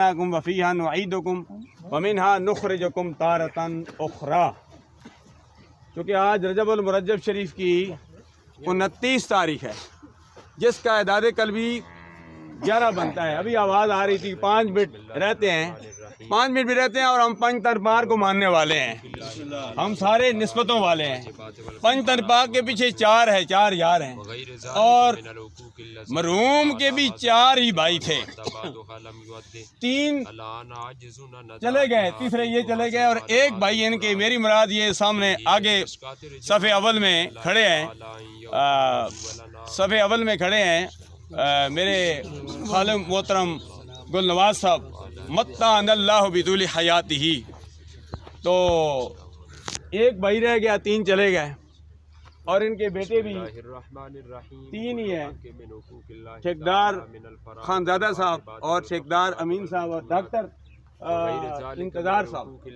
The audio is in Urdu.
وفیہا نعیدکم ومنہا نخرجکم تارۃ اخری۔ چونکہ آج رجب المرجب شریف کی 29 تاریخ ہے، جس کا اعداد قلبی 11 بنتا ہے۔ ابھی آواز آ رہی تھی 5 منٹ رہتے ہیں، 5 منٹ بھی رہتے ہیں، اور ہم پنج ترپار کو ماننے والے ہیں، ہم سارے نسبتوں والے ہیں۔ پنج ترپار کے پیچھے 4 ہے، 4 یار ہیں، اور مرحوم کے بھی 4 ہی بھائی تھے، 3 چلے گئے، تیسرے یہ چلے گئے، اور ایک بھائی ان کے، میری مراد یہ سامنے آگے صف اول میں کھڑے ہیں، صف اول میں کھڑے ہیں میرے خالق محترم گل نواز صاحب، متعن اللہ بطول حیاتہ۔ تو ایک بھائی رہ گیا، 3 چلے گئے، اور ان کے بیٹے بھی 3 ہی ہیں، ٹھیکدار خانزادہ صاحب اور ٹھیکدار امین صاحب اور ڈاکٹر انتظار صاحب۔